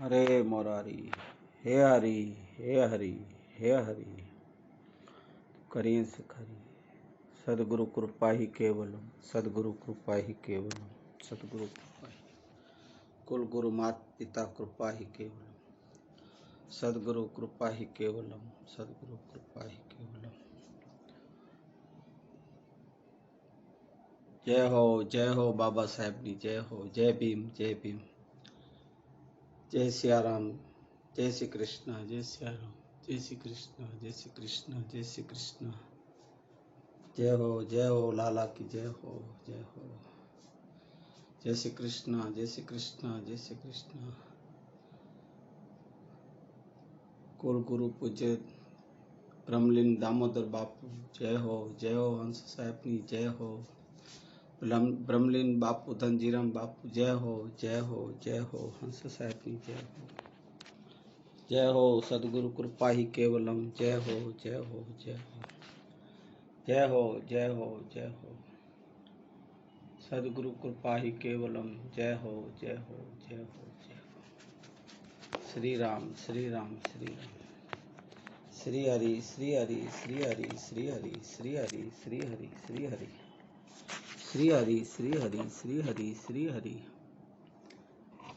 हरे मुरारी, हे हरि, हे हरि, हे हरि। करें सखरी, सदगुरु कृपा ही केवलम, सदगुरु कृपा ही केवलम, सदगुरु कृपा ही। कुल गुरु मात पिता कृपा ही केवलम, सदगुरु कृपा ही केवलम, सदगुरु कृपा ही केवलम। जय हो बाबा साहेब की जय हो। जय भीम, जय भीम। जय सिया राम, जय श्री कृष्ण, जय सिया राम, जय श्री कृष्ण, जय श्री कृष्ण, जय श्री कृष्ण। जय हो लाला की जय हो, जय हो। जय श्री कृष्ण, जय श्री कृष्ण, जय श्री कृष्ण। कुल गुरु पूज्य ब्रह्मलीन दामोदर बापू जय हो हंस साहेब की जय हो। ब्रह्मलीन बापू धनजीराम बापू जय हो हंस साहेब की जय हो। सदगुरु कृपा ही केवलम जय हो, जय हो, जय हो, जय हो, जय हो, जय हो। सदगुरु कृपा ही केवलम जय हो, जय हो, जय हो, जय हो। श्री राम, श्री राम, श्री राम। श्री हरि, श्री हरि, श्री हरि, श्री हरि, श्री हरि, श्री हरि, श्री हरि, श्री हरि, श्री हरि, श्री हरि, श्री हरि।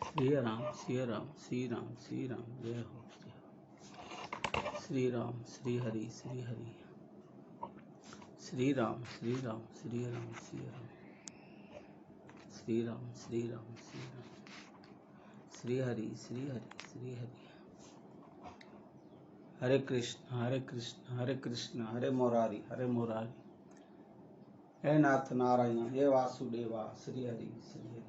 श्री राम, श्री राम, श्री राम, श्री राम, जय हो, जय हो। श्री राम, श्री हरि, श्री हरि। श्री राम, श्री राम, श्री राम, श्री राम। श्री राम, श्री राम, श्री राम। श्री हरि, श्री हरि, श्री हरि। हरे कृष्ण, हरे कृष्ण, हरे कृष्ण, हरे मुरारी, हरे मुरारी। हे नाथ नारायण, हे वासुदेवा, श्री हरि, श्री हरि।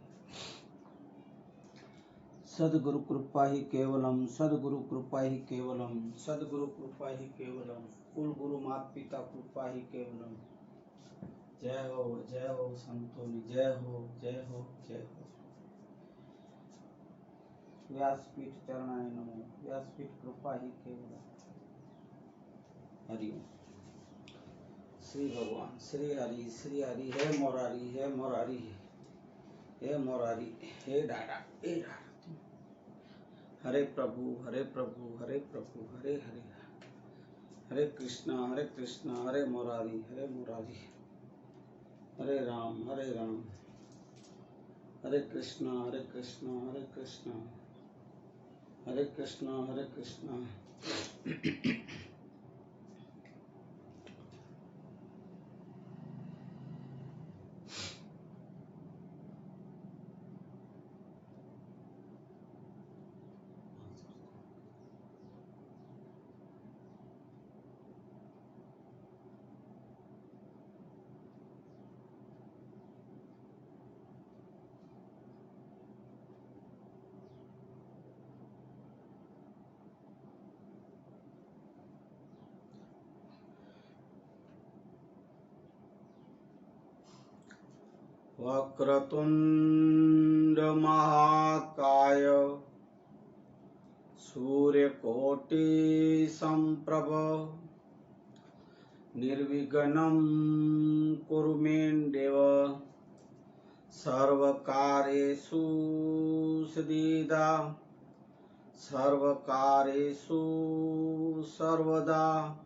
सदगुरु कृपा ही केवलम, सदगुरु कृपा ही केवलम, सदगुरु कृपा ही केवलम। कुल गुरु मात पिता कृपा ही केवलम। जय हो संतों, जय हो, जय हो, जय हो। व्यासपीठ चरणाय नमो, व्यासपीठ कृपा ही केवलम। हरि ओम। श्री भगवान, श्री हरि, श्री हरि। हे मुरारी, हे मुरारी, हे मुरारी, हे डाडा, हे डाडा। हरे प्रभु, हरे प्रभु, हरे प्रभु, हरे हरे। हरे कृष्णा, हरे मुरारी, हरे मुरारी। हरे राम, हरे राम। हरे कृष्णा, हरे कृष्णा, हरे कृष्णा, हरे कृष्णा, हरे कृष्णा। वक्रतुंड महाकाय सूर्यकोटि संप्रभ निर्विघ्नं कुरु मे देव सर्वकार्येषु सिद्धिदा सर्वकार्येषु सर्वदा।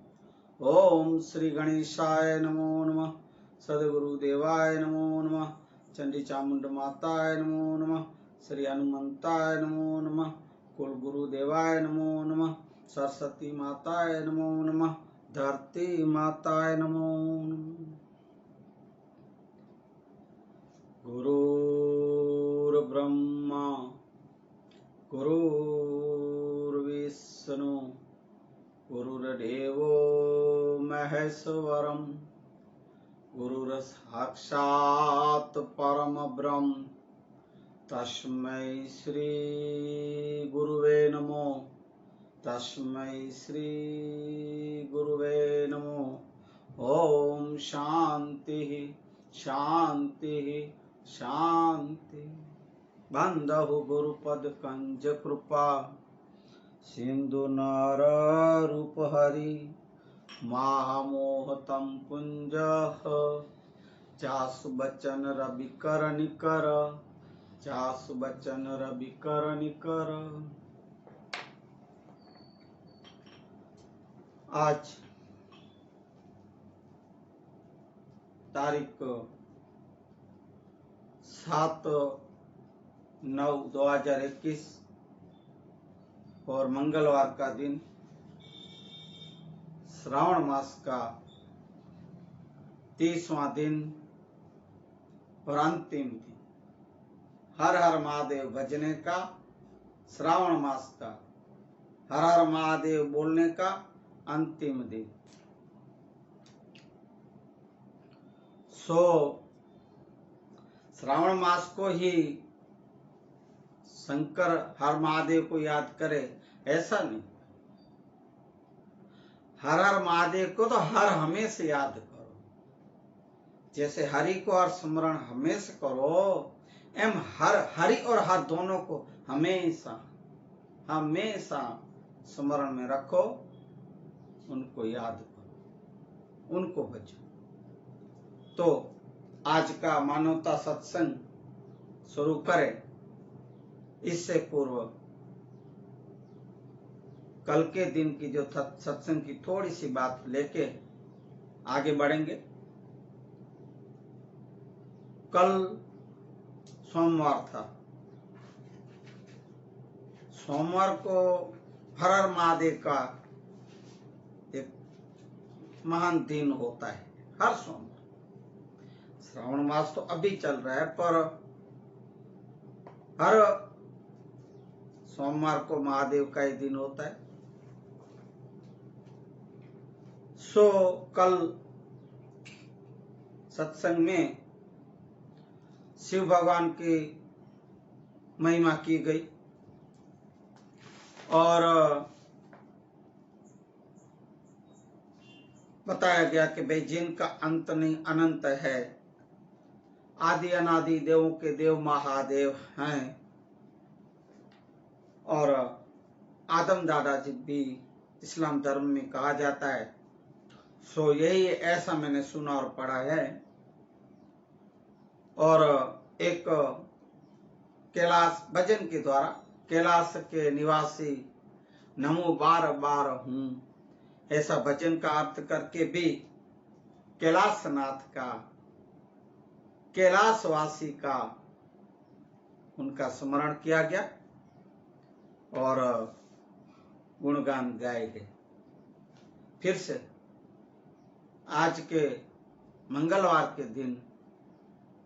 ओम श्री गणेशाय नमो नमः, सद्गुरुदेवाय नमो नमः, चंडी चामुंड माताय नमो नमः, श्री हनुमंताय नमो नमः, कुल गुरुदेवाय नमो नमः, सरस्वती माताय नमो नमः, धरती माताय नमो नमः। गुरुर्ब्रह्मा गुरुर्विष्णु गुरुर्देवो महेश्वरम् गुरुर्साक्षात् परम ब्रह्म तस्मै श्री गुरुवे नमो, तस्मै श्री गुरुवे नमो। ओम शांति शांति शांति। बंधु गुरुपद कंज कृपा सिंधु नर रूप हरि महामोहतम पुंज चासु बचन रवि कर निकर, चासु बचन रवि कर निकर। आज तारीख 7/9/2021 और मंगलवार का दिन, श्रावण मास का 30वां दिन और अंतिम दिन। हर हर महादेव भजने का, श्रावण मास का हर हर महादेव बोलने का अंतिम दिन। श्रावण मास को ही शंकर हर महादेव को याद करे ऐसा नहीं। हर हर महादेव को तो हर हमेशा याद करो। जैसे हरि को हर स्मरण हमेशा करो, एम हर हरि और हर दोनों को हमेशा हमेशा स्मरण में रखो, उनको याद करो, उनको बचो। तो आज का मानवता सत्संग शुरू करें। इससे पूर्व कल के दिन की जो सत्संग की थोड़ी सी बात लेके आगे बढ़ेंगे। कल सोमवार था। सोमवार को हर हर महादेव का एक महान दिन होता है। हर सोमवार, श्रावण मास तो अभी चल रहा है, पर हर सोमवार को महादेव का ही दिन होता है। सो कल सत्संग में शिव भगवान की महिमा की गई और बताया गया कि भाई जिनका अंत नहीं अनंत है, आदि अनादि देवों के देव महादेव हैं और आदम दादा जी भी इस्लाम धर्म में कहा जाता है। सो यही ऐसा मैंने सुना और पढ़ा है। और एक कैलाश भजन के द्वारा कैलाश के निवासी नमो बार बार हूं, ऐसा भजन का अर्थ करके भी कैलाशनाथ का, कैलाशवासी का उनका स्मरण किया गया और गुणगान गाए गए। फिर से आज के मंगलवार के दिन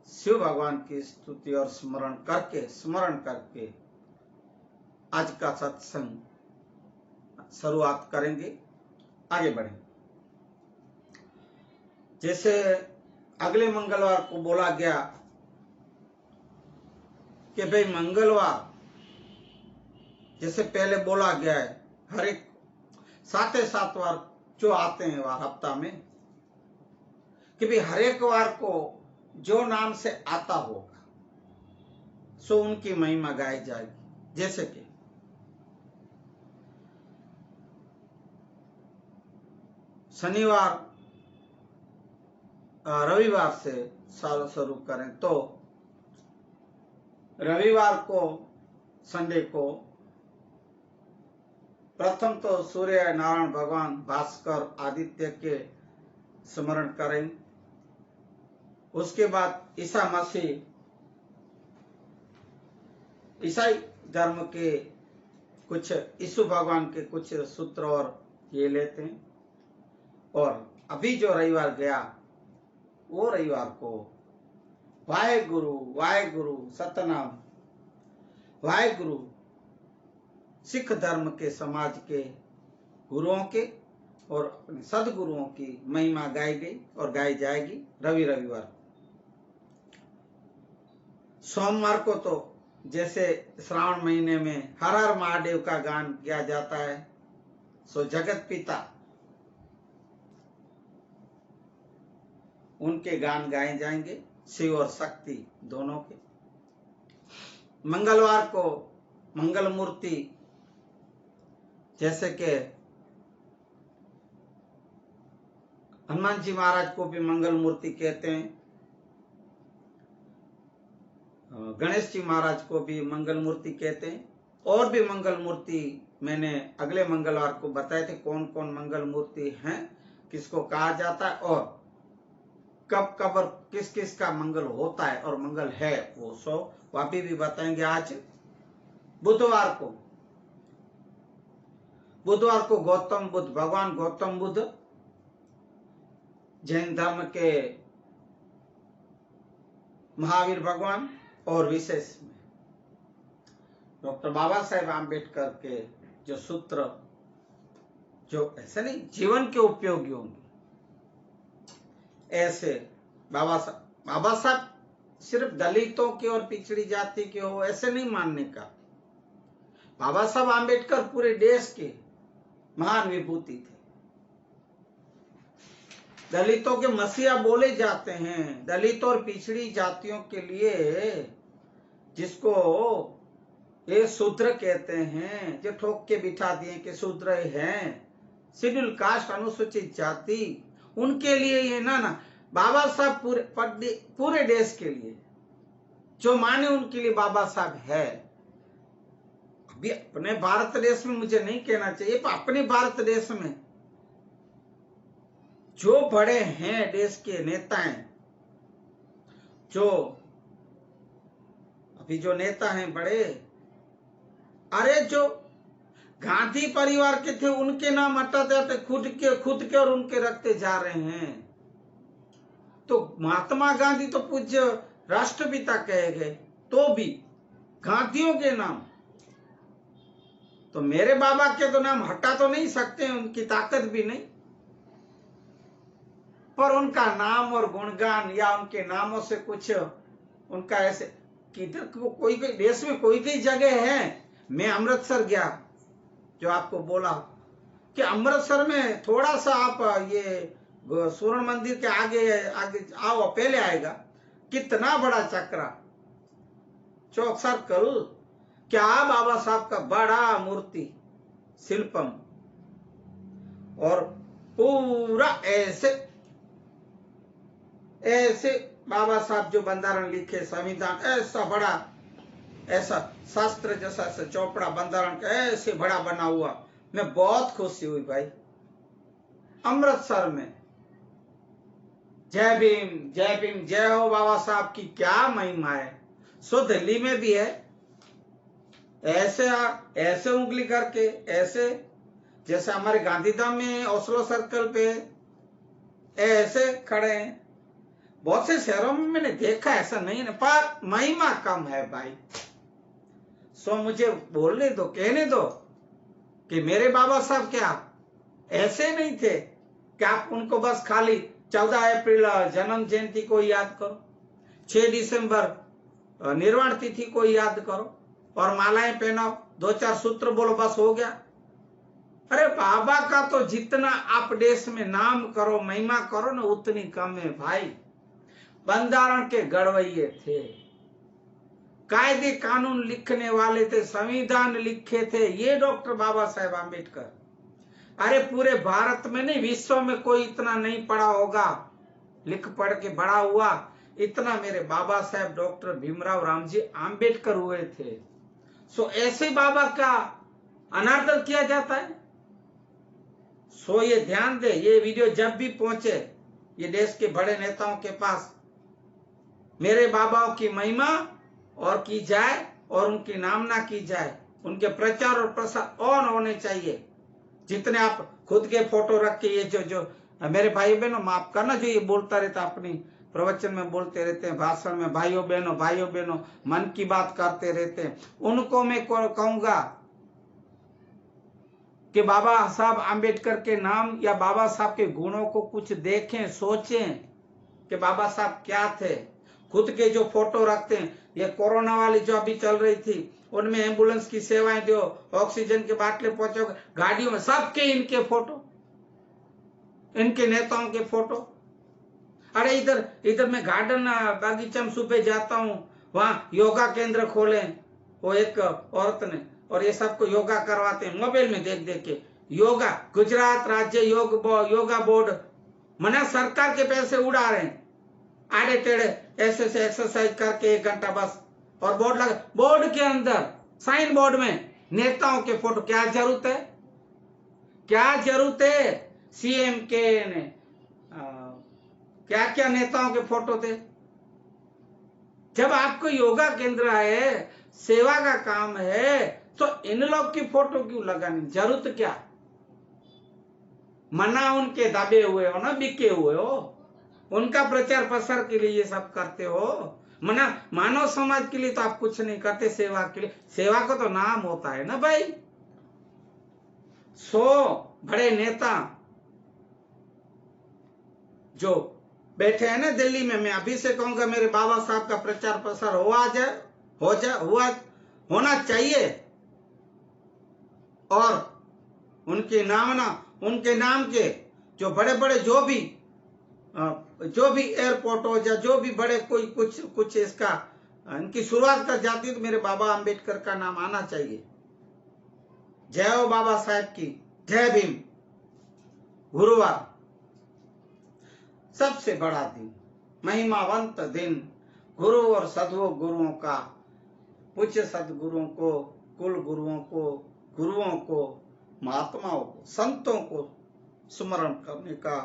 शिव भगवान की स्तुति और स्मरण करके आज का सत्संग शुरुआत करेंगे, आगे बढ़ेंगे। जैसे अगले मंगलवार को बोला गया कि भाई मंगलवार, जैसे पहले बोला गया है, हर एक 7 वार जो आते हैं वार हफ्ता में, कि भाई हर एक वार को जो नाम से आता होगा सो उनकी महिमा गाई जाएगी। जैसे कि शनिवार रविवार से शुरू करें तो रविवार को, संडे को प्रथम तो सूर्य नारायण भगवान भास्कर आदित्य के स्मरण करें। उसके बाद ईसा मसीह, ईसाई धर्म के कुछ, यीशु भगवान के कुछ सूत्र और ये लेते हैं। और अभी जो रविवार गया वो रविवार को वाहेगुरु वाहेगुरु सतनाम वाहेगुरु सिख धर्म के समाज के गुरुओं के और अपने सदगुरुओं की महिमा गाई गई और गाई जाएगी रविवार। सोमवार को तो जैसे श्रावण महीने में हर हर महादेव का गान किया जाता है, सो जगत पिता उनके गान गाए जाएंगे, शिव और शक्ति दोनों के। मंगलवार को मंगल मूर्ति, जैसे कि हनुमान जी महाराज को भी मंगल मूर्ति कहते हैं, गणेश जी महाराज को भी मंगल मूर्ति कहते हैं। और भी मंगल मूर्ति मैंने अगले मंगलवार को बताए थे, कौन कौन मंगल मूर्ति हैं, किसको कहा जाता है और कब कब और किस किस का मंगल होता है और मंगल है, वो वह भी बताएंगे। आज बुधवार को गौतम बुद्ध, भगवान गौतम बुद्ध जैन धर्म के महावीर भगवान, और विशेष में डॉक्टर बाबा साहेब आम्बेडकर के जो सूत्र, जो ऐसे नहीं जीवन के उपयोगी होंगे, ऐसे बाबा साहब सिर्फ दलितों की और पिछड़ी जाति के हो ऐसे नहीं मानने का। बाबा साहब आम्बेडकर पूरे देश के महान विभूति थे, दलितों के मसीहा बोले जाते हैं। दलित और पिछड़ी जातियों के लिए, जिसको ये शूद्र कहते हैं, जो ठोक के बिठा दिए कि शूद्र हैं, शेड्यूल कास्ट, अनुसूचित जाति, उनके लिए ये ना बाबा साहब पूरे देश के लिए जो माने उनके लिए बाबा साहब है। अभी अपने भारत देश में मुझे नहीं कहना चाहिए, पर अपने भारत देश में जो बड़े हैं देश के नेता हैं, जो अभी जो नेता हैं बड़े, अरे जो गांधी परिवार के थे उनके नाम हटाते जाते, खुद के और उनके रखते जा रहे हैं। तो महात्मा गांधी तो पूज्य राष्ट्रपिता कहे गए, तो भी गांधियों के नाम, तो मेरे बाबा के तो नाम हटा तो नहीं सकते, उनकी ताकत भी नहीं, पर उनका नाम और गुणगान या उनके नामों से कुछ उनका ऐसे, किधर कोई देश में कोई जगह है। मैं अमृतसर गया, जो आपको बोला कि अमृतसर में थोड़ा सा आप ये स्वर्ण मंदिर के आगे आओ, पहले आएगा कितना बड़ा चक्रा चौक सर्कल, क्या बाबा साहब का बड़ा मूर्ति शिल्पम, और पूरा ऐसे बाबा साहब जो बंधारण लिखे, संविधान ऐसा बड़ा, ऐसा शास्त्र जैसा चौपड़ा बंधारण का ऐसे बड़ा बना हुआ, मैं बहुत खुशी हुई भाई। अमृतसर में जय भीम जय भीम जय हो बाबा साहब की क्या महिमा है। सो दिल्ली में भी है, ऐसे उंगली करके, ऐसे जैसे हमारे गांधीधाम में ओस्लो सर्कल पे ऐसे खड़े हैं। बहुत से शहरों में मैंने देखा, ऐसा नहीं है, पर महिमा कम है भाई। सो मुझे बोलने दो, कहने दो कि मेरे बाबा साहब क्या ऐसे नहीं थे कि आप उनको बस खाली 14 अप्रैल जन्म जयंती को याद करो, 6 दिसंबर निर्वाण तिथि को याद करो और मालाएं पहनाओ, 2-4 सूत्र बोलो, बस हो गया। अरे बाबा का तो जितना आप देश में नाम करो, महिमा करो ना, उतनी कम है भाई। बंधारण के गढ़वैये थे, कायदे कानून लिखने वाले थे, संविधान लिखे थे ये डॉक्टर बाबा साहेब आम्बेडकर। अरे पूरे भारत में नहीं, विश्व में कोई इतना नहीं पढ़ा होगा, लिख पढ़ के बड़ा हुआ, इतना मेरे बाबा साहेब डॉक्टर भीमराव रामजी आम्बेडकर हुए थे। सो ऐसे बाबा का अनादर किया जाता है। सो ये ध्यान दे, ये वीडियो जब भी पहुंचे ये देश के बड़े नेताओं के पास, मेरे बाबाओं की महिमा और की जाए और उनकी नामना की जाए, उनके प्रचार और प्रसार ऑन होने चाहिए। जितने आप खुद के फोटो रख के, ये जो मेरे भाई बहनों माफ करना, जो ये बोलता रहता अपनी प्रवचन में बोलते रहते हैं, भाषण में भाइयों बहनों मन की बात करते रहते हैं, उनको मैं कहूंगा कि बाबा साहब आम्बेडकर के नाम या बाबा साहब के गुणों को कुछ देखें, सोचें कि बाबा साहब क्या थे। खुद के जो फोटो रखते हैं, ये कोरोना वाली जो अभी चल रही थी, उनमें एम्बुलेंस की सेवाएं दो, ऑक्सीजन के बाटले पहुंचो, गाड़ियों में सबके इनके फोटो, इनके नेताओं के फोटो। अरे इधर मैं गार्डन बागीचा में सुबह जाता हूँ, वहां योगा केंद्र खोले वो एक औरत ने, और ये सबको योगा करवाते हैं मोबाइल में देख देख के। योगा, गुजरात राज्य योगा बोर्ड, मना सरकार के पैसे उड़ा रहे हैं, आड़े टेढ़े ऐसे से एक्सरसाइज करके 1 घंटा बस, और बोर्ड लगा, बोर्ड के अंदर साइन बोर्ड में नेताओं के फोटो, क्या जरूरत है, क्या जरूरत है? सीएम के क्या क्या नेताओं के फोटो थे। जब आपको योगा केंद्र है, सेवा का काम है, तो इन लोग की फोटो क्यों लगानी, जरूरत क्या? मना उनके दबे हुए हो ना, बिके हुए हो, उनका प्रचार प्रसार के लिए ये सब करते हो। मना मानव समाज के लिए तो आप कुछ नहीं करते, सेवा के लिए। सेवा का तो नाम होता है ना भाई। 100 बड़े नेता जो बैठे हैं ना दिल्ली में, मैं अभी से कहूंगा मेरे बाबा साहब का प्रचार प्रसार होना चाहिए। और उनके नाम के जो बड़े बड़े जो भी एयरपोर्ट हो या जो भी बड़े कोई कुछ इसका इनकी शुरुआत कर जाती तो मेरे बाबा अंबेडकर का नाम आना चाहिए। जय हो बाबा साहब की, जय भीम। गुरुवार सबसे बड़ा दिन, महिमावंत दिन, गुरु और सद्गुरु गुरुओं का, पूज्य सद्गुरुओं को, कुल गुरुओं को, महात्माओं को, संतों को स्मरण करने का,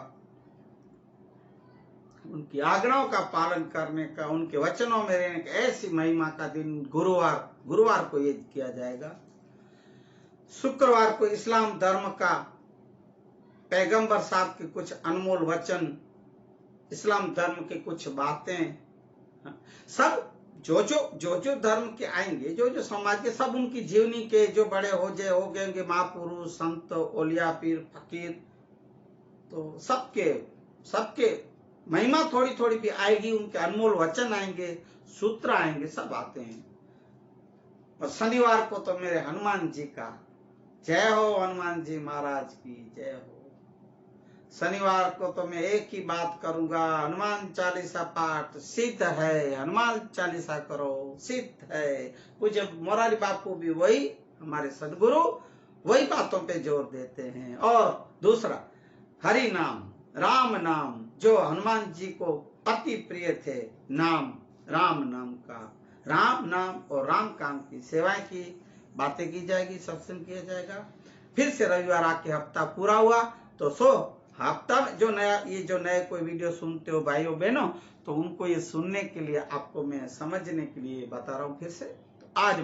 उनकी आज्ञाओं का पालन करने का, उनके वचनों में रहने का, ऐसी महिमा का दिन गुरुवार को ये किया जाएगा। शुक्रवार को इस्लाम धर्म का पैगंबर साहब के कुछ अनमोल वचन, इस्लाम धर्म की कुछ बातें, सब जो धर्म के आएंगे, जो समाज के, सब उनकी जीवनी के जो बड़े हो गए महापुरुष, संत, ओलिया, पीर, फकीर, तो सबके महिमा थोड़ी थोड़ी भी आएगी, उनके अनमोल वचन आएंगे, सूत्र आएंगे, सब आते हैं। और शनिवार को तो मेरे हनुमान जी का, जय हो हनुमान जी महाराज की जय हो। शनिवार को तो मैं एक ही बात करूंगा, हनुमान चालीसा पाठ सिद्ध है, हनुमान चालीसा करो, सिद्ध है। पूज्य मोरारी बापू भी वही, हमारे सदगुरु वही बातों पे जोर देते हैं। और दूसरा, हरि नाम, राम नाम, जो हनुमान जी को अति प्रिय थे, राम नाम का, राम नाम और राम काम की सेवाएं की बातें की जाएगी, सत्संग किया जाएगा। फिर से रविवार आके हफ्ता पूरा हुआ, तो हफ्ता में जो नए कोई वीडियो सुनते हो भाइयों बहनों, तो उनको ये सुनने के लिए, आपको मैं समझने के लिए बता रहा हूं फिर से। तो आज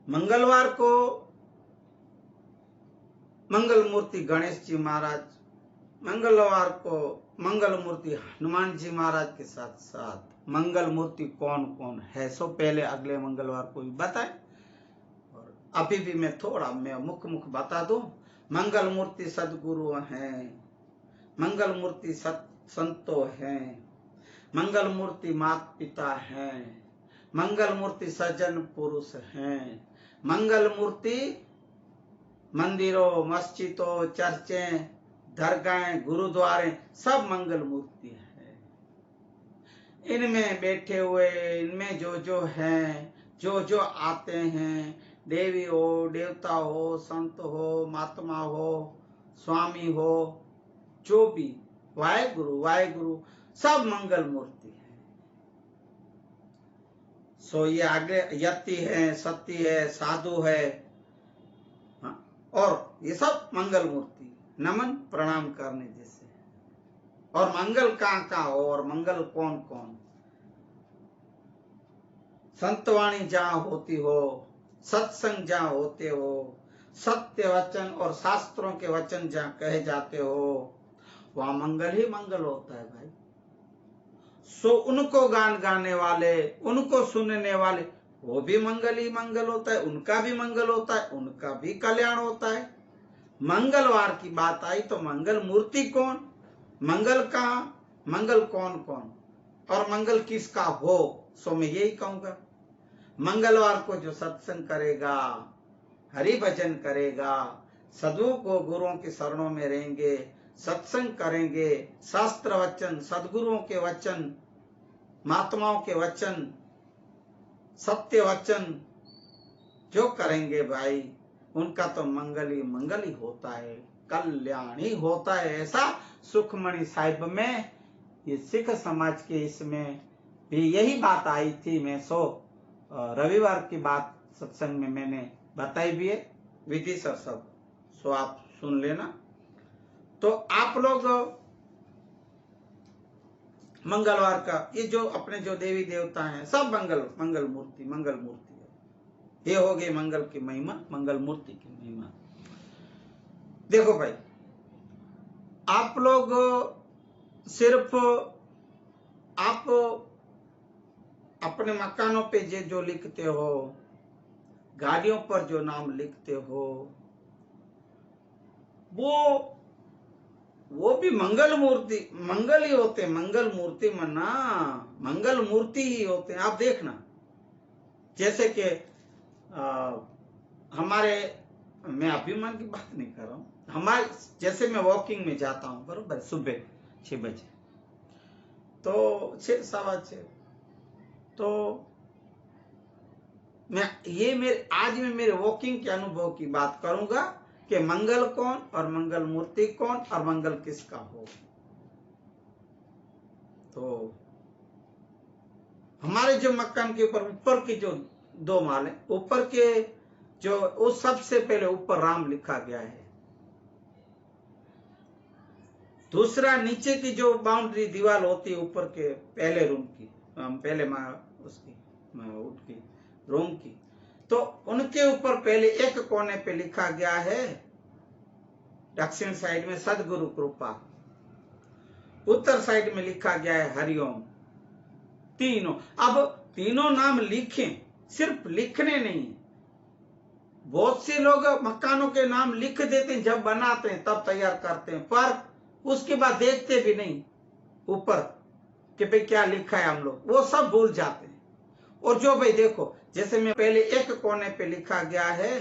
मंगलवार को मंगल मूर्ति गणेश जी महाराज, मंगलवार को मंगल मूर्ति हनुमान जी महाराज के साथ साथ मंगल मूर्ति कौन कौन है, सो पहले अगले मंगलवार को भी बताएं। और अभी भी मैं मुख बता दूं। मंगल मूर्ति सदगुरु हैं, मंगल मूर्ति संतो हैं, मंगल मूर्ति माता पिता हैं, मंगल मूर्ति सज्जन पुरुष हैं, मंगल मूर्ति मंदिरों, मस्जिदों, चर्चें, दरगाहें, गुरुद्वारे, सब मंगल मूर्ति है। इनमें बैठे हुए, इनमें जो हैं, जो आते हैं, देवी हो, देवता हो, संत हो, महात्मा हो, स्वामी हो, जो भी वाहेगुरु, सब मंगल मूर्ति है। सो ये आगे यति है, सती है, साधु है, और ये सब मंगल मूर्ति, नमन प्रणाम करने जैसे। और मंगल कहाँ हो, और मंगल कौन कौन, संतवाणी जहाँ होती हो, सत्संग जहाँ होते हो, सत्य वचन और शास्त्रों के वचन जहाँ कहे जाते हो, वहां मंगल ही मंगल होता है भाई। सो उनको गान गाने वाले, उनको सुनने वाले, वो भी मंगल ही मंगल होता है, उनका भी मंगल होता है, उनका भी कल्याण होता है। मंगलवार की बात आई तो मंगल मूर्ति कौन, मंगल कहाँ, मंगल कौन कौन, और मंगल किसका हो, सो मैं यही कहूंगा। मंगलवार को जो सत्संग करेगा, हरि भजन करेगा, सदगुरु को गुरुओं के शरणों में रहेंगे, सत्संग करेंगे, शास्त्र वचन, सदगुरुओं के वचन, महात्माओं के वचन, सत्य वचन जो करेंगे भाई, उनका तो मंगल ही होता है, कल्याण ही होता है। ऐसा सुखमणि साहिब में, ये सिख समाज के इसमें भी यही बात आई थी। मैं रविवार की बात सत्संग में मैंने बताई भी है, विधि सर सब, सो आप सुन लेना। तो आप लोग मंगलवार का ये जो अपने जो देवी देवता हैं सब मंगल मूर्ति है। ये हो गई मंगल की महिमा, मंगल मूर्ति की महिमा। देखो भाई, आप लोग सिर्फ आप अपने मकानों पे जो लिखते हो, गाड़ियों पर जो नाम लिखते हो, वो भी मंगल ही होते, मंगल मूर्ति मना मंगल मूर्ति ही होते हैं। आप देखना, जैसे कि हमारे, मैं अभिमान की बात नहीं कर रहा हूं, हमारे जैसे मैं वॉकिंग में जाता हूं बरोबर, सुबह 6 बजे, तो 6-6:15, तो आज मैं मेरे वॉकिंग के अनुभव की बात करूंगा कि मंगल कौन और मंगल मूर्ति कौन और मंगल किसका हो। तो हमारे जो मकान के ऊपर की जो 2 माले, ऊपर के जो उस सबसे पहले ऊपर राम लिखा गया है। दूसरा, नीचे की जो बाउंड्री दीवार होती है ऊपर के पहले रूम की, पहले उसकी रूम की, तो उनके ऊपर पहले एक कोने पे लिखा गया है, दक्षिण साइड में सदगुरु कृपा, उत्तर साइड में लिखा गया है हरिओम। तीनों, अब तीनों नाम लिखें, सिर्फ लिखने नहीं। बहुत से लोग मकानों के नाम लिख देते हैं, जब बनाते हैं तब तैयार करते हैं, पर उसके बाद देखते भी नहीं ऊपर कि भाई क्या लिखा है, हम लोग वो सब भूल जाते हैं। और जो भाई देखो, जैसे मैं पहले एक कोने पे लिखा गया है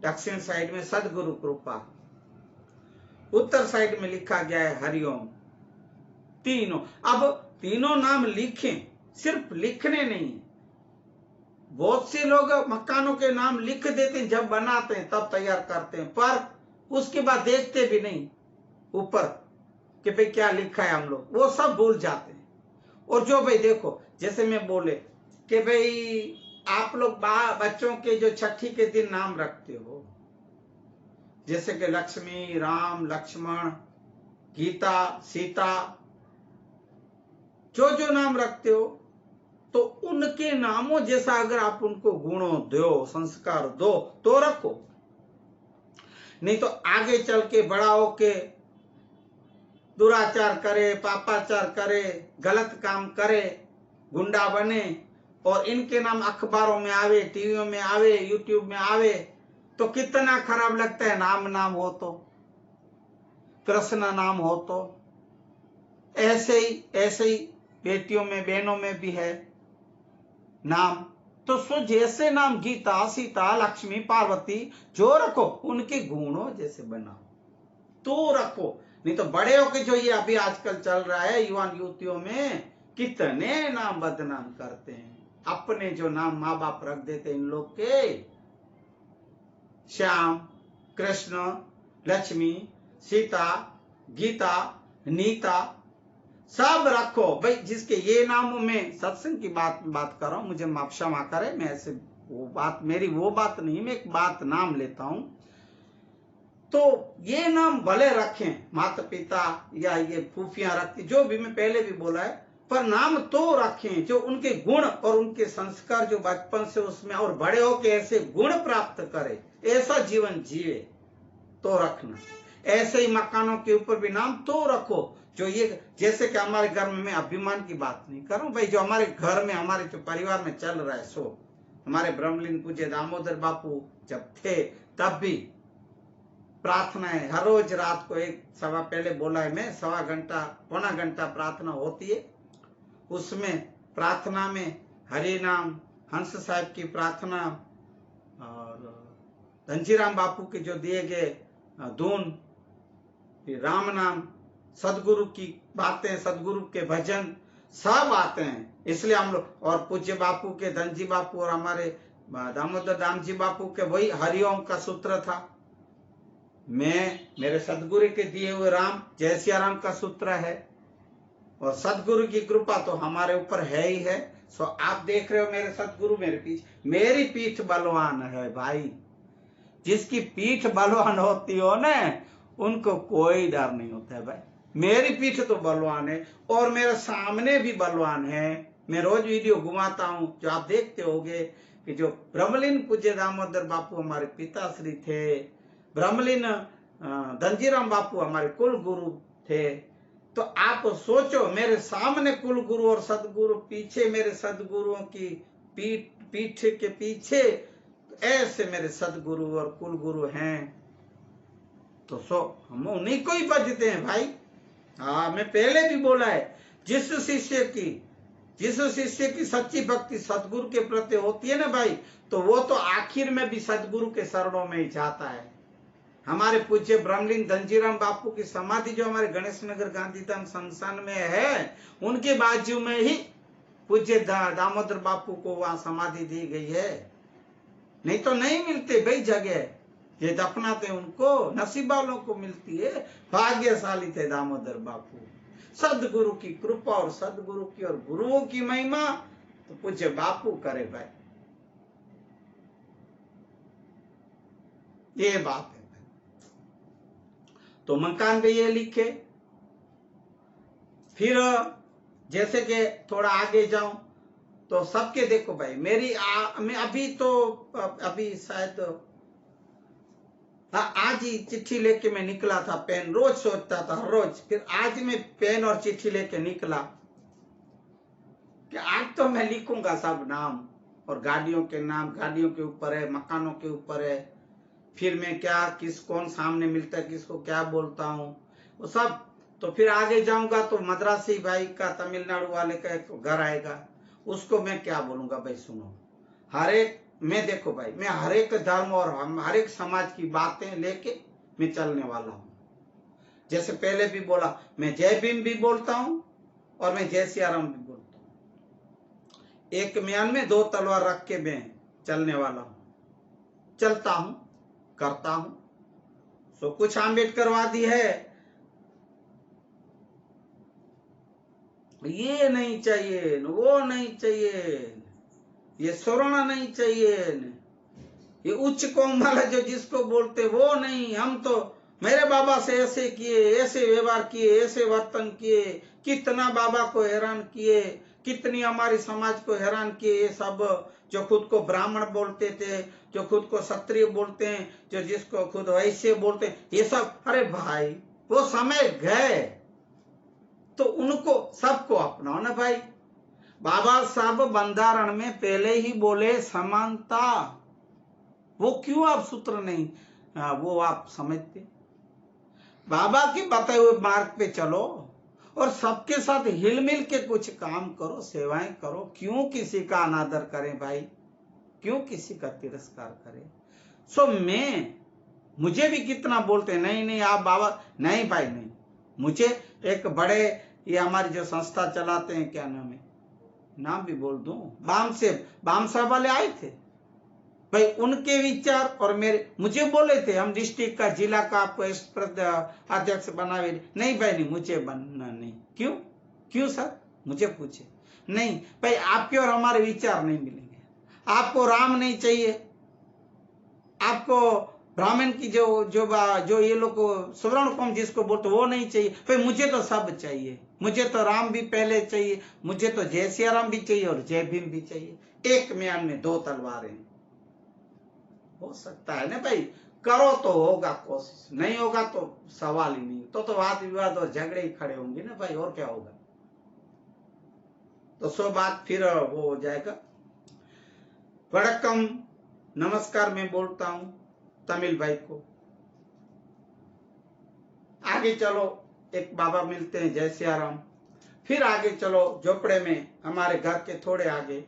दक्षिण साइड में सदगुरु कृपा, उत्तर साइड में लिखा गया है हरिओम। तीनों, अब तीनों नाम लिखें, सिर्फ लिखने नहीं। बहुत से लोग मकानों के नाम लिख देते हैं, जब बनाते हैं तब तैयार करते हैं, पर उसके बाद देखते भी नहीं ऊपर कि भाई क्या लिखा है, हम लोग वो सब भूल जाते हैं। और जो भाई देखो, जैसे मैं बोले कि भाई आप लोग बच्चों के जो छठी के दिन नाम रखते हो, जैसे कि लक्ष्मी, राम, लक्ष्मण, गीता, सीता, जो नाम रखते हो, तो उनके नामों जैसा अगर आप उनको गुणों दो, संस्कार दो तो रखो। नहीं तो आगे चल के बड़ा होके दुराचार करे, पापाचार करे, गलत काम करे, गुंडा बने, और इनके नाम अखबारों में आवे, टीवियों में आवे, यूट्यूब में आवे, तो कितना खराब लगता है। नाम हो तो, कृष्ण नाम हो तो, ऐसे ही बेटियों में, बहनों में भी है नाम। तो सो जैसे नाम गीता, सीता, लक्ष्मी, पार्वती जो रखो, उनके गुणों जैसे बनाओ तो रखो। नहीं तो बड़े होके जो ये अभी आजकल चल रहा है युवान युवतियों में, कितने नाम बदनाम करते हैं। अपने जो नाम माँ बाप रख देते इन लोग के, श्याम, कृष्ण, लक्ष्मी, सीता, गीता, नीता, सब रखो भाई। जिसके ये नामों में सत्संग की बात कर रहा हूं, मुझे माफ क्षमा करे, मैं ऐसे मेरी वो बात नहीं, मैं एक बात नाम लेता हूं। तो ये नाम भले रखें माता पिता या ये फूफियां रखती, जो भी मैं पहले भी बोला है, पर नाम तो रखें जो उनके गुण और उनके संस्कार जो बचपन से उसमें, और बड़े होके ऐसे गुण प्राप्त करे, ऐसा जीवन जिए तो रखना। ऐसे ही मकानों के ऊपर भी नाम तो रखो जो ये, जैसे कि हमारे घर में, मैं अभिमान की बात नहीं कर रहा हूं भाई, जो हमारे घर में, हमारे जो परिवार में चल रहा है, सो हमारे ब्रह्मलीन पूज्य दामोदर बापू जब थे तब भी प्रार्थनाएं हर रोज रात को 1-1.25 पहले बोला है मैं, 1.25 घंटा प्रार्थना होती है। उसमें प्रार्थना में हरि नाम, हंस साहब की प्रार्थना और धनजीराम बापू के जो दिए गए धून, राम नाम, सदगुरु की बातें, सदगुरु के भजन सब आते हैं। इसलिए हम लोग, और पूज्य बापू के, धनजी बापू और हमारे दामोदर दाम जी बापू के वही हरिओम का सूत्र था। मेरे सदगुरु के दिए हुए राम, जय सिया राम का सूत्र है। और सदगुरु की कृपा तो हमारे ऊपर है ही है, सो आप देख रहे हो मेरे सतगुरु मेरे पीछे, मेरी पीठ बलवान है भाई। जिसकी पीठ बलवान होती हो ना, उनको कोई डर नहीं होता है भाई। मेरी पीठ तो बलवान है और मेरे सामने भी बलवान है। मैं रोज वीडियो घुमाता हूं, जो आप देखते होगे कि जो ब्रह्मलीन पूज्य दामोदर बापू हमारे पिताश्री थे, ब्रह्मलीन धनजीराम बापू हमारे कुल गुरु थे। तो आप सोचो, मेरे सामने कुल गुरु और सदगुरु, पीछे मेरे सदगुरुओं की पीठ के पीछे ऐसे मेरे सदगुरु और कुल गुरु हैं। तो सो हम उन्हीं को ही बजते हैं भाई। हाँ, मैं पहले भी बोला है, जिस शिष्य की सच्ची भक्ति सदगुरु के प्रति होती है ना भाई, तो वो तो आखिर में भी सदगुरु के शरणों में ही जाता है। हमारे पूज्य ब्रह्मलीन धनजीराम बापू की समाधि जो हमारे गणेश नगर गांधीधाम संस्थान में है, उनके बाजू में ही पूज्य दामोदर बापू को वहां समाधि दी गई है। नहीं तो नहीं मिलते भाई जगह, ये दफनाते उनको नसीब वालों को मिलती है। भाग्यशाली थे दामोदर बापू। सदगुरु की कृपा और सदगुरु की और गुरुओं की महिमा तो पूज्य बापू करे भाई, ये बात है। तो मकान पे ये लिखे। फिर जैसे कि थोड़ा आगे जाऊं तो सबके देखो भाई, मैं अभी शायद आज ही चिट्ठी लेके मैं निकला था। पेन रोज सोचता था हर रोज, फिर आज मैं पेन और चिट्ठी लेके निकला कि आज तो मैं लिखूंगा सब नाम और गाड़ियों के नाम, गाड़ियों के ऊपर है, मकानों के ऊपर है। फिर मैं क्या कौन सामने मिलता है, किसको क्या बोलता हूँ वो सब। तो फिर आगे जाऊंगा तो मद्रासी भाई का, तमिलनाडु वाले का एक घर आएगा, उसको मैं क्या बोलूंगा भाई। सुनो, मैं देखो भाई, मैं हर एक धर्म और हर एक समाज की बातें लेके मैं चलने वाला हूँ। जैसे पहले भी बोला, मैं जय भीम भी बोलता हूँ और मैं जय सियाराम भी बोलता हूँ। एक म्यान में दो तलवार रख के मैं चलने वाला हूँ, चलता हूँ, करता हूँ। सो कुछ आम्बेडकरवादी है, ये नहीं चाहिए, वो नहीं चाहिए, ये स्वर्ण नहीं चाहिए, ये उच्च कौम वाला जो जिसको बोलते वो नहीं, हम तो मेरे बाबा से ऐसे किए, ऐसे व्यवहार किए, ऐसे वर्तन किए, कितना बाबा को हैरान किए, कितनी हमारी समाज को हैरान किए। ये सब जो खुद को ब्राह्मण बोलते थे, जो खुद को क्षत्रिय बोलते हैं, जो जिसको खुद वैश्य बोलते हैं, ये सब, अरे भाई वो समय गए। तो उनको सबको अपनाओ ना भाई। बाबा साहब बंधारण में पहले ही बोले समानता, वो क्यों आप सूत्र नहीं वो आप समझते। बाबा के बताए हुए मार्ग पे चलो और सबके साथ हिल मिल के कुछ काम करो, सेवाएं करो। क्यों किसी का अनादर करें भाई, क्यों किसी का तिरस्कार करें। सो मुझे भी कितना बोलते, नहीं आप बाबा, नहीं भाई नहीं। मुझे एक बड़े, ये हमारी जो संस्था चलाते हैं, क्या नाम है, नाम भी बोल दूं, बाम साहब वाले आए थे भाई, उनके विचार और मुझे बोले थे हम डिस्ट्रिक्ट का, जिला का आपको अध्यक्ष बनावे। नहीं भाई नहीं, मुझे बनना नहीं। क्यों सर, मुझे पूछे। नहीं भाई, आपके और हमारे विचार नहीं मिलेंगे। आपको राम नहीं चाहिए, आपको ब्राह्मण की जो ये लोग सुवर्ण कौम जिसको बोलते वो नहीं चाहिए भाई। मुझे तो सब चाहिए, मुझे तो राम भी पहले चाहिए, मुझे तो जय सियाराम भी चाहिए और जय भीम भी चाहिए। एक म्यान में दो तलवारें। हो सकता है ना भाई, करो तो होगा कोशिश, नहीं होगा तो सवाल ही नहीं। तो वाद विवाद और झगड़े ही खड़े होंगे ना भाई, और क्या होगा। तो सो बात फिर वो हो जाएगा। वड़क्कम, नमस्कार मैं बोलता हूं तमिल भाई को। आगे चलो, एक बाबा मिलते हैं जय सियाराम। फिर आगे चलो, झोपड़े में हमारे घर के थोड़े आगे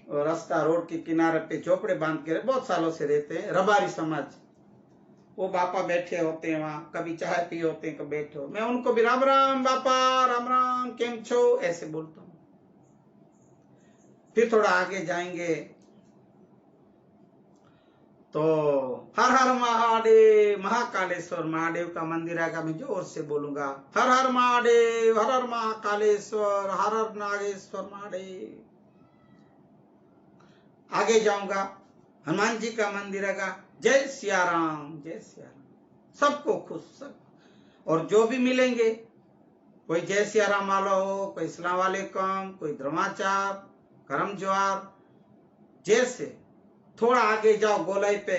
रास्ता, रोड के किनारे पे झोपड़े बांध के बहुत सालों से रहते हैं रबारी समाज। वो बापा बैठे होते हैं वहां, कभी चाय पी होते हैं, कभी बैठे हो। मैं उनको भी राम राम बापा, राम राम केम छो, ऐसे बोलता हूँ। फिर थोड़ा आगे जाएंगे तो हर हर महादेव, महाकालेश्वर महादेव का मंदिर आएगा, मैं जोर से बोलूंगा हर हर महादेव, हर हर महाकालेश्वर, हर हर नागेश्वर महादेव। आगे जाऊंगा, हनुमान जी का मंदिर आएगा, जय सिया राम, जय सिया राम। सबको खुश, सब। और जो भी मिलेंगे, कोई जय सिया राम वाला हो, कोई इस्लाम वाले कम, कोई धर्माचार, करम ज्वार, जैसे थोड़ा आगे जाओ गोलाई पे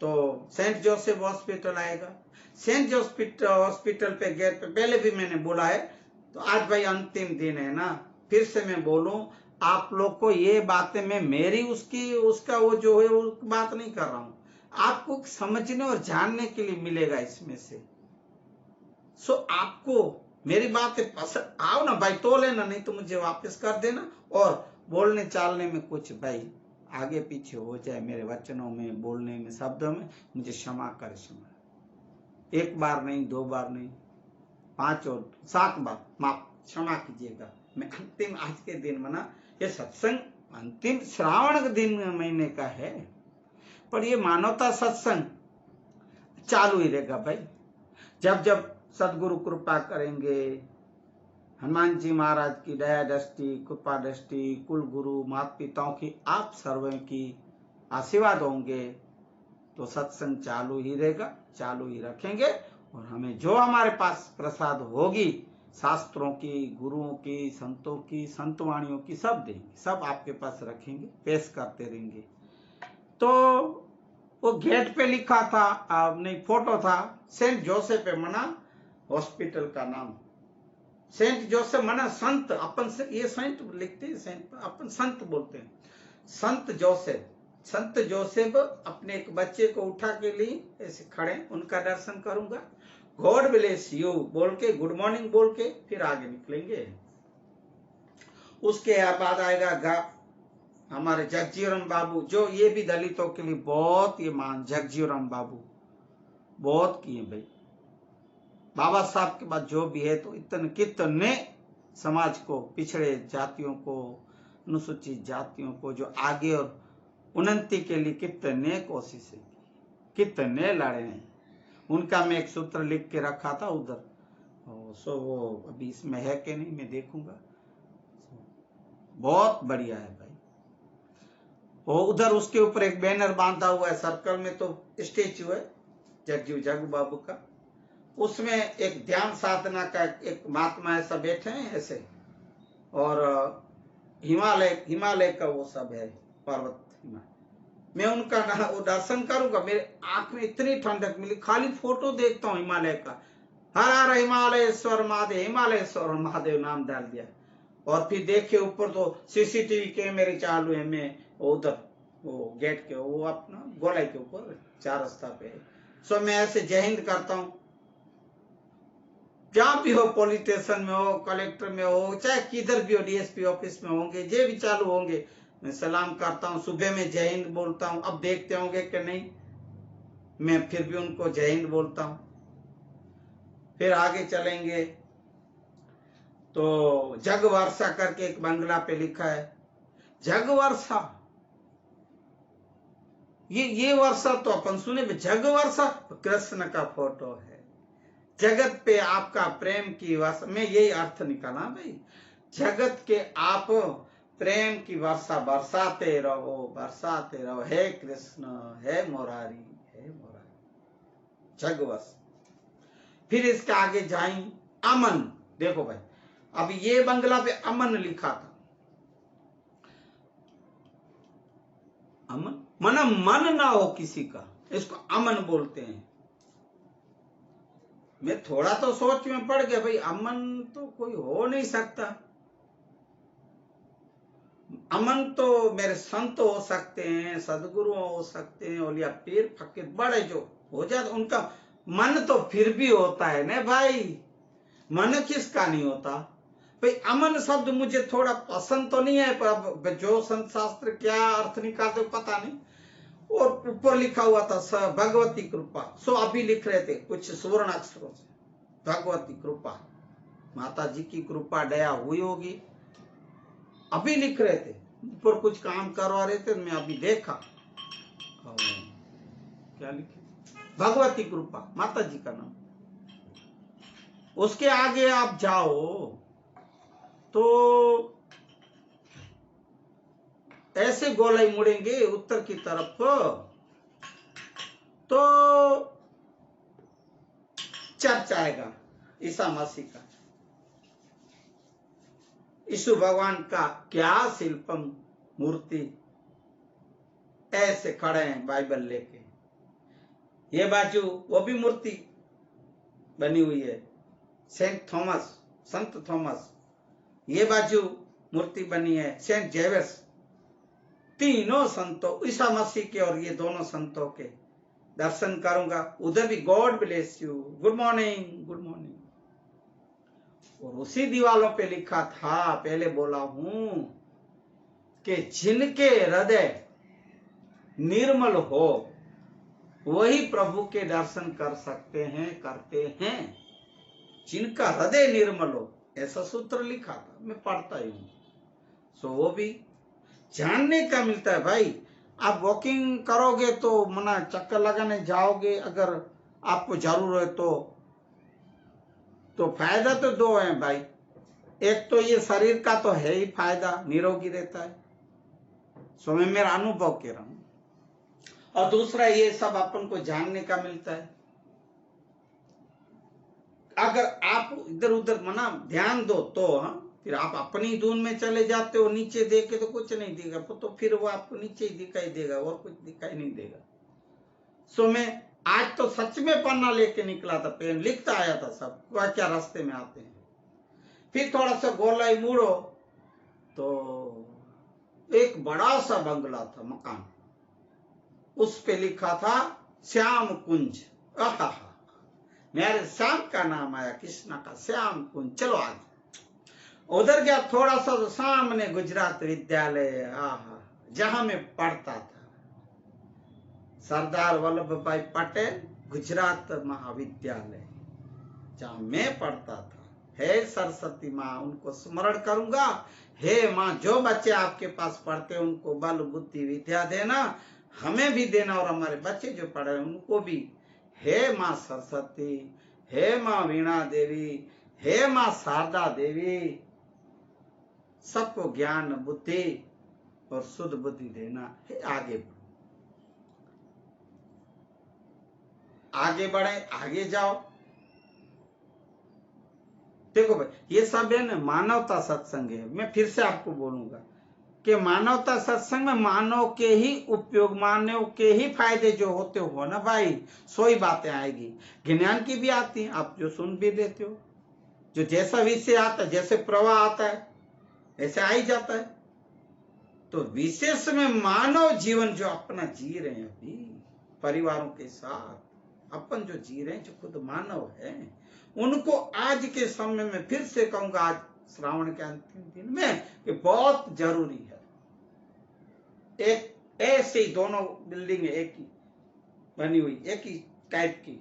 तो सेंट जोसेफ हॉस्पिटल आएगा। सेंट जोसेफ हॉस्पिटल पे गेट पे पहले भी मैंने बोला है, तो आज भाई अंतिम दिन है ना, फिर से मैं बोलूं आप लोग को ये बातें, मैं मेरी उसका वो जो है वो बात नहीं कर रहा हूं, आपको समझने और जानने के लिए मिलेगा इसमें से। सो आपको मेरी बातें पसंद आओ ना भाई तो लेना, नहीं तो मुझे वापस कर देना। और बोलने चालने में कुछ भाई आगे पीछे हो जाए मेरे वचनों में, बोलने में, शब्दों में, मुझे क्षमा कर, क्षमा। एक बार नहीं, 2 बार नहीं, 5 और 7 बार माफ क्षमा कीजिएगा। मैं अंतिम आज के दिन मना, ये सत्संग अंतिम श्रावण के दिन महीने का है, पर ये मानवता सत्संग चालू ही रहेगा भाई। जब जब सदगुरु कृपा करेंगे, हनुमान जी महाराज की दया दृष्टि, कृपा दृष्टि, कुल गुरु माता पिताओं की, आप सर्व की आशीर्वाद होंगे, तो सत्संग चालू ही रहेगा, चालू ही रखेंगे। और हमें जो हमारे पास प्रसाद होगी, शास्त्रों की, गुरुओं की, संतों की, संतवाणियों की, सब देंगे, सब आपके पास रखेंगे, पेश करते रहेंगे। तो वो गेट पे लिखा था, नहीं फोटो था, सेंट जोसेफ मना हॉस्पिटल का नाम, सेंट जोसेफ मना संत, अपन से ये सेंट लिखते हैं, सेंट अपन संत बोलते हैं, संत जोसेफ। संत जोसेफ अपने एक बच्चे को उठा के लिए ऐसे खड़े, उनका दर्शन करूंगा, गॉड ब्लेस यू बोल के, गुड मॉर्निंग बोल के फिर आगे निकलेंगे। उसके बाद आएगा हमारे जगजीवन बाबू, जो ये भी दलितों के लिए बहुत ये मान, जगजीवन बाबू बहुत किए भाई, बाबा साहब के बाद जो भी है, तो इतने कितने समाज को, पिछड़े जातियों को, अनुसूचित जातियों को जो आगे और उन्नति के लिए कितने कोशिशें की, कितने लड़े हैं। उनका मैं एक सूत्र लिख के रखा था उधर, सो वो अभी इसमें है कि नहीं मैं देखूंगा, बहुत बढ़िया है भाई। वो उधर उसके ऊपर एक बैनर बांधा हुआ है, सर्कल में तो स्टेच्यू है जगजीव जगू बाबू का, उसमें एक ध्यान साधना का एक महात्मा ऐसा बैठे हैं ऐसे, और हिमालय का वो सब है पर्वत, मैं उनका वो दर्शन करूंगा, मेरे आंख में इतनी ठंडक मिली, खाली फोटो देखता हूँ हिमालय का, हर हर हिमालयेश्वर महादेव, हिमालयेश्वर महादेव नाम डाल दिया। और फिर देखे ऊपर तो सीसीटीवी कैमरे चालू है, मैं उधर वो गेट के वो अपना गोलाई के ऊपर 4 रास्ता पे। सो मैं ऐसे जय हिंद करता हूँ, जहां भी हो, पुलिस स्टेशन में हो, कलेक्टर में हो, चाहे किधर भी हो, डीएसपी ऑफिस में होंगे, जे भी चालू होंगे, मैं सलाम करता हूँ, सुबह में जय हिंद बोलता हूँ। अब देखते होंगे कि नहीं, मैं फिर भी उनको जय हिंद बोलता हूँ। फिर आगे चलेंगे तो जग वर्षा करके एक बंगला पे लिखा है, जग वर्षा, ये वर्षा तो अपन सुने, जग वर्षा कृष्ण का फोटो है, जगत पे आपका प्रेम की वर्षा, में यही अर्थ निकाला भाई, जगत के आप प्रेम की वर्षा बरसाते रहो, बरसाते रहो, हे कृष्ण, हे मुरारी, हे मुरारी, जग वर्षा। फिर इसके आगे जाएं, अमन, देखो भाई, अब ये बंगला पे अमन लिखा था, अमन मना मन ना हो किसी का, इसको अमन बोलते हैं। मैं थोड़ा तो सोच में पड़ गया भाई, अमन तो कोई हो नहीं सकता, अमन तो मेरे संत हो सकते हैं, सदगुरु हो सकते हैं, ओलिया पीर फकीर बड़े जो हो जाते, उनका मन तो फिर भी होता है ना भाई, मन किसका नहीं होता भाई। अमन शब्द मुझे थोड़ा पसंद तो नहीं है, पर जो संत शास्त्र क्या अर्थ निकालते पता नहीं। और ऊपर लिखा हुआ था भगवती कृपा, सो अभी लिख रहे थे कुछ सुवर्ण अक्षरों से, भगवती कृपा, माता जी की कृपा दया हुई होगी, अभी लिख रहे थे, ऊपर कुछ काम करवा रहे थे, मैं अभी देखा, क्या लिखे, भगवती कृपा, माता जी का नाम। उसके आगे आप जाओ तो ऐसे गोलाई मुड़ेंगे उत्तर की तरफ, तो चर्च आएगा ईसा मसीह का। यीशु भगवान का क्या शिल्पम मूर्ति ऐसे खड़े हैं बाइबल लेके। ये बाजू वो भी मूर्ति बनी हुई है, सेंट थॉमस, संत थॉमस। ये बाजू मूर्ति बनी है सेंट जेवियर्स। तीनों संतों, ईसा मसीह के और ये दोनों संतों के दर्शन करूंगा। उधर भी God bless you, good morning, good morning. और उसी दीवालों पे लिखा था, पहले बोला हूं, कि जिनके हृदय निर्मल हो वही प्रभु के दर्शन कर सकते हैं, करते हैं। जिनका हृदय निर्मल हो, ऐसा सूत्र लिखा था, मैं पढ़ता ही हूं। सो वो भी जानने का मिलता है भाई। आप वॉकिंग करोगे तो मना चक्कर लगाने जाओगे, अगर आपको जरूर है तो फायदा तो दो है भाई। एक तो ये शरीर का तो है ही फायदा, निरोगी रहता है, सो मैं मेरा अनुभव कह रहा हूं। और दूसरा ये सब अपन को जानने का मिलता है। अगर आप इधर उधर मना ध्यान दो तो फिर आप अपनी धुन में चले जाते हो, नीचे देखे तो कुछ नहीं दिखेगा, तो फिर वो आपको नीचे ही दिखाई देगा और कुछ दिखाई नहीं देगा। सो मैं आज तो सच में पन्ना लेके निकला था, पेन लिखता आया था सब क्या रास्ते में आते हैं। फिर थोड़ा सा गोलाई मुड़ो तो एक बड़ा सा बंगला था, मकान, उस पे लिखा था श्याम कुंज। आहा, मेरे श्याम का नाम आया, कृष्णा का श्याम कुंज। चलो आज उधर गया, थोड़ा सा तो सामने गुजरात विद्यालय, आहा, जहां मैं पढ़ता था, सरदार वल्लभ भाई पटेल गुजरात महाविद्यालय, जहां मैं पढ़ता था। हे सरस्वती माँ, उनको स्मरण करूंगा। हे माँ, जो बच्चे आपके पास पढ़ते हैं उनको बल बुद्धि विद्या देना, हमें भी देना, और हमारे बच्चे जो पढ़ रहे हैं उनको भी। हे माँ सरस्वती, हे माँ वीणा देवी, हे माँ शारदा देवी, सबको ज्ञान बुद्धि और शुद्ध बुद्धि देना। हे आगे आगे बढ़े, आगे जाओ। देखो भाई, ये सब है ना मानवता सत्संग है। मैं फिर से आपको बोलूंगा कि मानवता सत्संग में मानव के ही उपयोग, मानव के ही फायदे जो होते हो ना भाई, सोई बातें आएगी। ज्ञान की भी आती है, आप जो सुन भी देते हो, जो जैसा विषय आता है, जैसे प्रवाह आता है ऐसे आ ही जाता है। तो विशेष में मानव जीवन जो अपना जी रहे हैं अभी परिवारों के साथ, अपन जो जी रहे हैं, जो खुद मानव है, उनको आज के समय में फिर से कहूंगा, आज श्रावण के अंतिम दिन में, कि बहुत जरूरी है। एक ऐसे ही दोनों बिल्डिंग एक ही बनी हुई, एक ही टाइप की,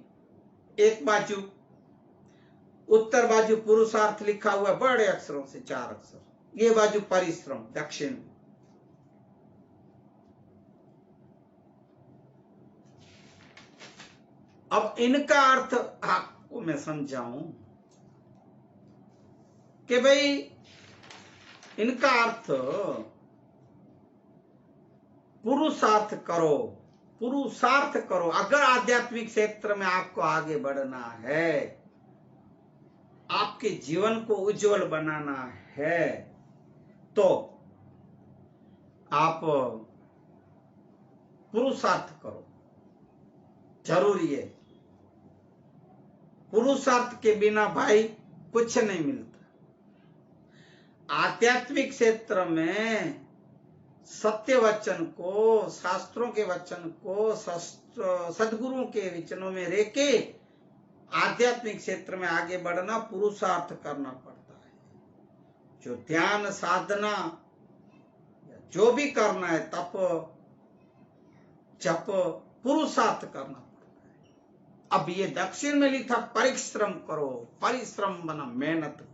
एक बाजू उत्तर बाजू पुरुषार्थ लिखा हुआ बड़े अक्षरों से, 4 अक्षर, ये बाजू परिश्रम दक्षिण। अब इनका अर्थ आपको मैं समझाऊं कि भाई इनका अर्थ पुरुषार्थ करो, पुरुषार्थ करो। अगर आध्यात्मिक क्षेत्र में आपको आगे बढ़ना है, आपके जीवन को उज्जवल बनाना है, तो आप पुरुषार्थ करो, जरूरी है। पुरुषार्थ के बिना भाई कुछ नहीं मिलता। आध्यात्मिक क्षेत्र में सत्य वचन को, शास्त्रों के वचन को, सदगुरुओं के वचनों में रह के आध्यात्मिक क्षेत्र में आगे बढ़ना, पुरुषार्थ करना पड़ता है। जो ध्यान साधना जो भी करना है, तप जप, पुरुषार्थ करना पड़ता है। अब ये दक्षिण में लिखा परिश्रम करो, परिश्रम बना मेहनत करो।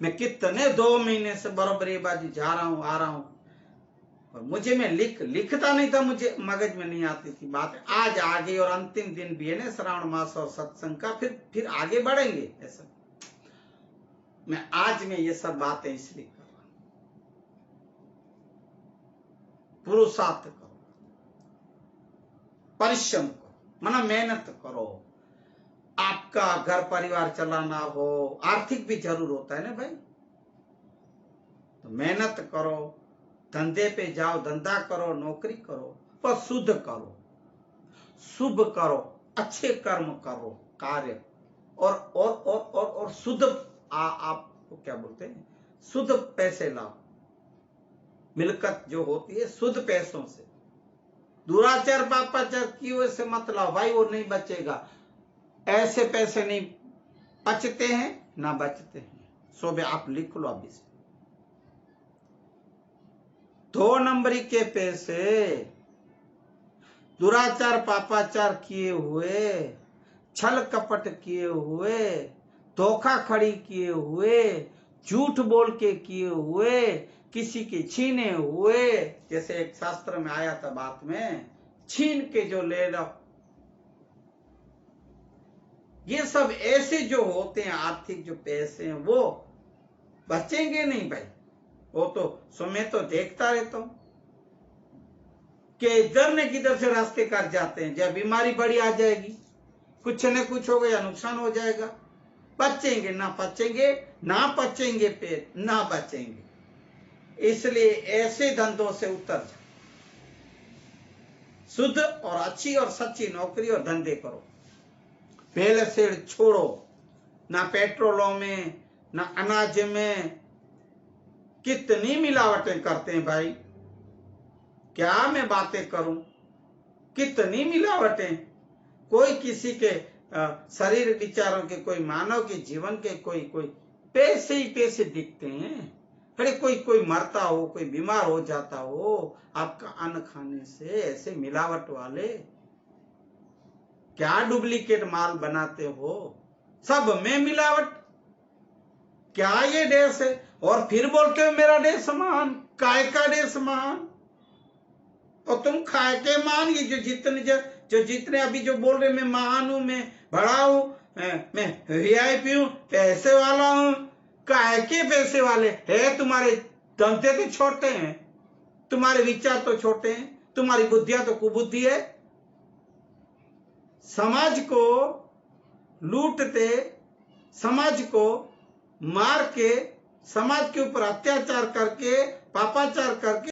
मैं कितने 2 महीने से बराबर ये बाजी जा रहा हूं, आ रहा हूं, और मुझे मैं लिखता नहीं था, मुझे मगज में नहीं आती थी बात। आज आगे और अंतिम दिन भी है ना श्रावण मास और सत्संग का, फिर आगे बढ़ेंगे। ऐसा मैं आज में ये सब बातें इसलिए कर रहा हूं। पुरुषार्थ करो, परिश्रम करो, मना मेहनत करो। आपका घर परिवार चलाना हो, आर्थिक भी जरूर होता है ना भाई, तो मेहनत करो, धंधे पे जाओ, धंधा करो, नौकरी करो, पर शुद्ध करो, शुभ करो, अच्छे कर्म करो, कार्य और शुद्ध आपको क्या बोलते हैं, शुद्ध पैसे लाओ। मिलकत जो होती है शुद्ध पैसों से, दुराचार पापाचार की वजह से मत लाओ भाई, वो नहीं बचेगा। ऐसे पैसे नहीं बचते हैं ना बचते हैं। सो भी आप लिख लो अभी से। 2 नंबरी के पैसे दुराचार पापाचार किए हुए, छल कपट किए हुए, धोखाधड़ी किए हुए, झूठ बोल के किए हुए, किसी के छीने हुए, जैसे एक शास्त्र में आया था बात में, छीन के जो ले लो, ये सब ऐसे जो होते हैं आर्थिक जो पैसे हैं वो बचेंगे नहीं भाई। वो तो मैं तो देखता रहता हूं कि इधर न किधर से रास्ते काट जाते हैं। जब बीमारी बड़ी आ जाएगी, कुछ न कुछ होगा या नुकसान हो जाएगा, बचेंगे ना बचेंगे, ना बचेंगे पेट ना बचेंगे। इसलिए ऐसे धंधों से उतर जाओ, शुद्ध और अच्छी और सच्ची नौकरी और धंधे करो। पहले से छोड़ो, ना पेट्रोलों में ना अनाज में कितनी मिलावटें करते हैं भाई, क्या मैं बातें करूं, कितनी मिलावटें। कोई किसी के शरीर विचारों के, कोई मानव के जीवन के कोई पैसे ही पैसे दिखते हैं। अरे कोई मरता हो, कोई बीमार हो जाता हो आपका अन्न खाने से, ऐसे मिलावट वाले क्या डुप्लीकेट माल बनाते हो, सब में मिलावट। क्या ये देश है? और फिर बोलते हो मेरा देश महान, काय का देश महान? और तुम खाए के मान, ये जो जितने अभी जो बोल रहे मैं महान हूं, मैं बड़ा हूं, मैं वीआईपी हूं, पैसे वाला हूं, काय के पैसे वाले है? तुम्हारे धंधे तो छोटे हैं, तुम्हारे विचार तो छोटे हैं, तुम्हारी बुद्धियां तो कुबुद्धि है। समाज को लूटते, समाज को मार के, समाज के ऊपर अत्याचार करके, पापाचार करके